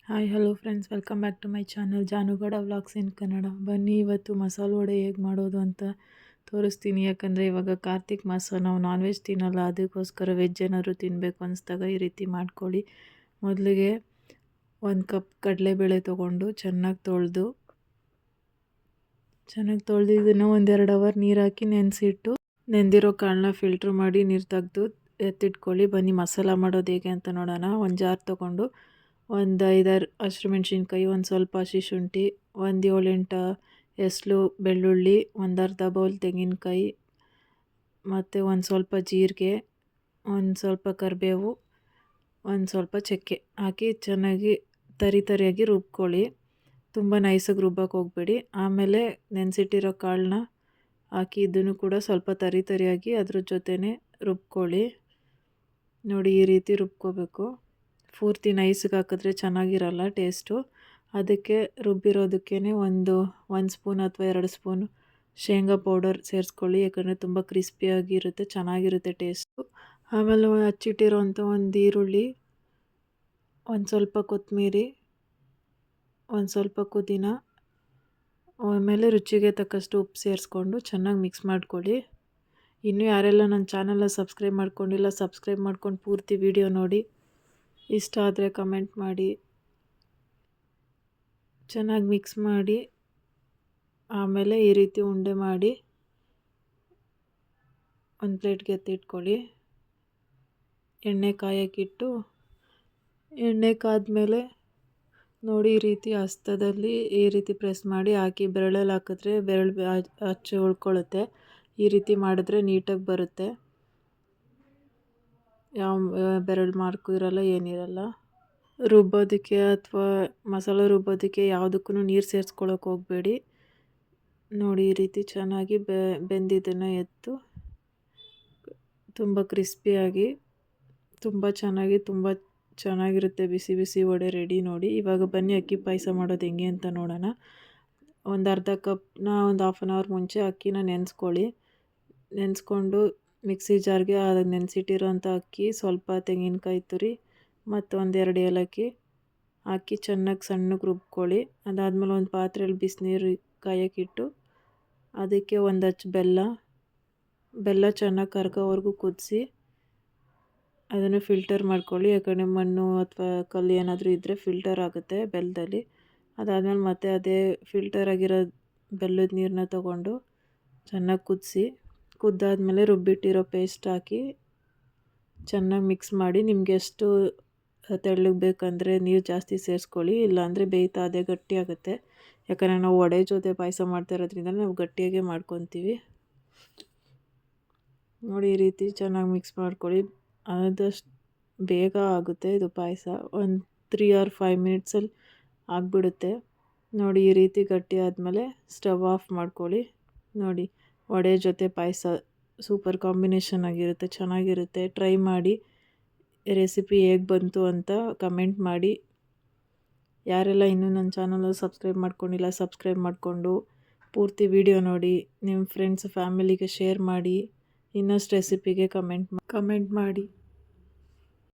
Hi hello friends, welcome back to my channel Janugowda vlogs in Kannada. ಬನ್ನಿ ಇವತ್ತು ಮಸಾಲೆ ವಡೆ ಹೇಗೆ ಮಾಡೋದು ಅಂತ ತೋರಿಸ್ತೀನಿ. ಯಾಕಂದರೆ ಇವಾಗ ಕಾರ್ತಿಕ್ ಮಾಸ, ನಾವು ನಾನ್ ವೆಜ್ ತಿನ್ನಲ್ಲ. ಅದಕ್ಕೋಸ್ಕರ ವೆಜ್ ಏನಾದರೂ ತಿನ್ನಬೇಕು ಅನಿಸ್ದಾಗ ಈ ರೀತಿ ಮಾಡ್ಕೊಳ್ಳಿ. ಮೊದಲಿಗೆ 1 ಕಪ್ ಕಡಲೆಬೇಳೆ ತೊಗೊಂಡು ಚೆನ್ನಾಗಿ ತೊಳೆದು ಇದನ್ನು 1-2 ಅವರ್ ನೀರು ಹಾಕಿ ನೆನೆಸಿಟ್ಟು, ನೆಂದಿರೋ ಕಾಳನ್ನ ಫಿಲ್ಟ್ರ್ ಮಾಡಿ ನೀರು ತೆಗೆದು ಎತ್ತಿಟ್ಕೊಳ್ಳಿ. ಬನ್ನಿ ಮಸಾಲ ಮಾಡೋದು ಹೇಗೆ ಅಂತ ನೋಡೋಣ. ಒಂದು ಜಾರ್ ತೊಗೊಂಡು ಒಂದು 5-6 ಹಸಿಮೆಣ್ಸಿನ್ಕಾಯಿ, ಒಂದು ಸ್ವಲ್ಪ ಹಸಿ ಶುಂಠಿ, ಒಂದು 7-8 ಎಸಳು ಬೆಳ್ಳುಳ್ಳಿ, ಒಂದು ಅರ್ಧ ಬೌಲ್ ತೆಂಗಿನಕಾಯಿ, ಮತ್ತು ಒಂದು ಸ್ವಲ್ಪ ಜೀರಿಗೆ, ಒಂದು ಸ್ವಲ್ಪ ಕರಿಬೇವು, ಒಂದು ಸ್ವಲ್ಪ ಚಕ್ಕೆ ಹಾಕಿ ಚೆನ್ನಾಗಿ ತರಿಯಾಗಿ ರುಬ್ಕೊಳ್ಳಿ. ತುಂಬ ನೈಸಾಗಿ ರುಬ್ಬಕ್ಕೆ ಹೋಗಬೇಡಿ. ಆಮೇಲೆ ನೆನೆಸಿಟ್ಟಿರೋ ಕಾಳನ್ನ ಹಾಕಿ ಇದನ್ನು ಕೂಡ ಸ್ವಲ್ಪ ತರಿಯಾಗಿ ಅದ್ರ ಜೊತೆನೇ ರುಬ್ಕೊಳ್ಳಿ. ನೋಡಿ, ಈ ರೀತಿ ರುಬ್ಕೋಬೇಕು. ಪೂರ್ತಿ ನೈಸ್ಗೆ ಹಾಕಿದ್ರೆ ಚೆನ್ನಾಗಿರಲ್ಲ ಟೇಸ್ಟು. ಅದಕ್ಕೆ ರುಬ್ಬಿರೋದಕ್ಕೇ ಒಂದು ಸ್ಪೂನ್ ಅಥವಾ 2 ಸ್ಪೂನ್ ಶೇಂಗಾ ಪೌಡರ್ ಸೇರಿಸ್ಕೊಳ್ಳಿ. ಯಾಕಂದರೆ ತುಂಬ ಕ್ರಿಸ್ಪಿಯಾಗಿರುತ್ತೆ, ಚೆನ್ನಾಗಿರುತ್ತೆ ಟೇಸ್ಟು. ಆಮೇಲೆ ಹಚ್ಚಿಟ್ಟಿರೋಂಥ ಒಂದು ಈರುಳ್ಳಿ, ಒಂದು ಸ್ವಲ್ಪ ಕೊತ್ತಂಬರಿ, ಒಂದು ಸ್ವಲ್ಪ ಪುದೀನ, ಆಮೇಲೆ ರುಚಿಗೆ ತಕ್ಕಷ್ಟು ಉಪ್ಪು ಸೇರಿಸ್ಕೊಂಡು ಚೆನ್ನಾಗಿ ಮಿಕ್ಸ್ ಮಾಡ್ಕೊಳ್ಳಿ. ಇನ್ನೂ ಯಾರೆಲ್ಲ ನನ್ನ ಚಾನಲ್ನ ಸಬ್ಸ್ಕ್ರೈಬ್ ಮಾಡ್ಕೊಂಡಿಲ್ಲ, ಸಬ್ಸ್ಕ್ರೈಬ್ ಮಾಡ್ಕೊಂಡು ಪೂರ್ತಿ ವಿಡಿಯೋ ನೋಡಿ. ಇಷ್ಟ ಆದರೆ ಕಮೆಂಟ್ ಮಾಡಿ. ಚೆನ್ನಾಗಿ ಮಿಕ್ಸ್ ಮಾಡಿ ಆಮೇಲೆ ಈ ರೀತಿ ಉಂಡೆ ಮಾಡಿ ಒಂದು ಪ್ಲೇಟ್ಗೆ ಎತ್ತಿಟ್ಕೊಳ್ಳಿ. ಎಣ್ಣೆ ಕಾಯಕ್ಕಿಟ್ಟು, ಎಣ್ಣೆ ಕಾದ್ಮೇಲೆ ನೋಡಿ ಈ ರೀತಿ ಹಸ್ತದಲ್ಲಿ ಈ ರೀತಿ ಪ್ರೆಸ್ ಮಾಡಿ ಹಾಕಿ ಬೆರಳಲ್ಲಿ ಹಾಕಿದ್ರೆ ಬೆರಳು ಅಚ್ಚು ಉಳ್ಕೊಳ್ಳುತ್ತೆ. ಈ ರೀತಿ ಮಾಡಿದ್ರೆ ನೀಟಾಗಿ ಬರುತ್ತೆ, ಯಾವ ಬೆರಳು ಮಾರ್ಕು ಇರಲ್ಲ, ಏನಿರಲ್ಲ. ರುಬ್ಬೋದಕ್ಕೆ ಅಥವಾ ಮಸಾಲೆ ರುಬ್ಬೋದಕ್ಕೆ ಯಾವುದಕ್ಕೂ ನೀರು ಸೇರಿಸ್ಕೊಳ್ಳೋಕೆ ಹೋಗಬೇಡಿ. ನೋಡಿ ಈ ರೀತಿ ಚೆನ್ನಾಗಿ ಬೆಂದಿದ್ದನ್ನು ಎತ್ತು ತುಂಬ ಕ್ರಿಸ್ಪಿಯಾಗಿ ತುಂಬ ಚೆನ್ನಾಗಿರುತ್ತೆ. ಬಿಸಿ ಬಿಸಿ ವಡೆ ರೆಡಿ ನೋಡಿ. ಇವಾಗ ಬನ್ನಿ ಅಕ್ಕಿ ಪಾಯಸ ಮಾಡೋದು ಹೆಂಗೆ ಅಂತ ನೋಡೋಣ. ಒಂದು ಅರ್ಧ ಕಪ್ನ ಒಂದು 1/2 ಅವರ್ ಮುಂಚೆ ಅಕ್ಕಿನ ನೆನೆಸ್ಕೊಳ್ಳಿ. ನೆನೆಸ್ಕೊಂಡು ಮಿಕ್ಸಿ ಜಾರ್ಗೆ ನೆನೆಸಿಟ್ಟಿರೋಂಥ ಅಕ್ಕಿ, ಸ್ವಲ್ಪ ತೆಂಗಿನಕಾಯಿ ತುರಿ ಮತ್ತು 1-2 ಏಲಕ್ಕಿ ಹಾಕಿ ಚೆನ್ನಾಗಿ ಸಣ್ಣಗೆ ರುಬ್ಕೊಳ್ಳಿ. ಅದಾದಮೇಲೆ ಒಂದು ಪಾತ್ರೆಯಲ್ಲಿ ಬಿಸಿನೀರು ಕಾಯಕ್ಕಿಟ್ಟು ಅದಕ್ಕೆ ಒಂದು ಅಚ್ಚು ಬೆಲ್ಲ ಚೆನ್ನಾಗಿ ಕರಗೋವರೆಗೂ ಕುದಿಸಿ ಅದನ್ನು ಫಿಲ್ಟರ್ ಮಾಡ್ಕೊಳ್ಳಿ. ಯಾಕಂದರೆ ಮಣ್ಣು ಅಥವಾ ಕಲ್ಲು ಏನಾದರೂ ಇದ್ದರೆ ಫಿಲ್ಟರ್ ಆಗುತ್ತೆ ಬೆಲ್ಲದಲ್ಲಿ. ಅದಾದಮೇಲೆ ಮತ್ತೆ ಅದೇ ಫಿಲ್ಟರ್ ಆಗಿರೋ ಬೆಲ್ಲದ ನೀರನ್ನ ತೊಗೊಂಡು ಚೆನ್ನಾಗಿ ಕುದ್ದಾದ್ಮೇಲೆ ರುಬ್ಬಿಟ್ಟಿರೋ ಪೇಸ್ಟ್ ಹಾಕಿ ಚೆನ್ನಾಗಿ ಮಿಕ್ಸ್ ಮಾಡಿ. ನಿಮಗೆ ಎಷ್ಟು ತೆಳ್ಳಗೆ ಬೇಕಂದರೆ ನೀರು ಜಾಸ್ತಿ ಸೇರಿಸ್ಕೊಳ್ಳಿ, ಇಲ್ಲಾಂದರೆ ಬೇಯ್ತಾ ಅದೇ ಗಟ್ಟಿ ಆಗುತ್ತೆ. ಯಾಕಂದರೆ ನಾವು ವಡೆ ಜೊತೆ ಪಾಯಸ ಮಾಡ್ತಾ ಇರೋದ್ರಿಂದ ನಾವು ಗಟ್ಟಿಯಾಗೆ ಮಾಡ್ಕೊತೀವಿ. ನೋಡಿ ಈ ರೀತಿ ಚೆನ್ನಾಗಿ ಮಿಕ್ಸ್ ಮಾಡ್ಕೊಳ್ಳಿ. ಆದಷ್ಟು ಬೇಗ ಆಗುತ್ತೆ ಇದು ಪಾಯಸ. ಒಂದು 3 or 5 ಮಿನಿಟ್ಸಲ್ಲಿ ಆಗಿಬಿಡುತ್ತೆ. ನೋಡಿ ಈ ರೀತಿ ಗಟ್ಟಿ ಆದಮೇಲೆ ಸ್ಟವ್ ಆಫ್ ಮಾಡ್ಕೊಳ್ಳಿ. ನೋಡಿ, ವಡೆ ಜೊತೆ ಪಾಯಸ ಸೂಪರ್ ಕಾಂಬಿನೇಷನ್ ಆಗಿರುತ್ತೆ, ಚೆನ್ನಾಗಿರುತ್ತೆ. ಟ್ರೈ ಮಾಡಿ. ರೆಸಿಪಿ ಹೇಗೆ ಬಂತು ಅಂತ ಕಮೆಂಟ್ ಮಾಡಿ. ಯಾರೆಲ್ಲ ಇನ್ನೂ ನನ್ನ ಚಾನಲ್ ಸಬ್ಸ್ಕ್ರೈಬ್ ಮಾಡ್ಕೊಂಡಿಲ್ಲ, ಸಬ್ಸ್ಕ್ರೈಬ್ ಮಾಡಿಕೊಂಡು ಪೂರ್ತಿ ವಿಡಿಯೋ ನೋಡಿ. ನಿಮ್ಮ ಫ್ರೆಂಡ್ಸ್ ಫ್ಯಾಮಿಲಿಗೆ ಶೇರ್ ಮಾಡಿ. ಇನ್ನಷ್ಟು ರೆಸಿಪಿಗೆ ಕಮೆಂಟ್ ಮಾಡಿ.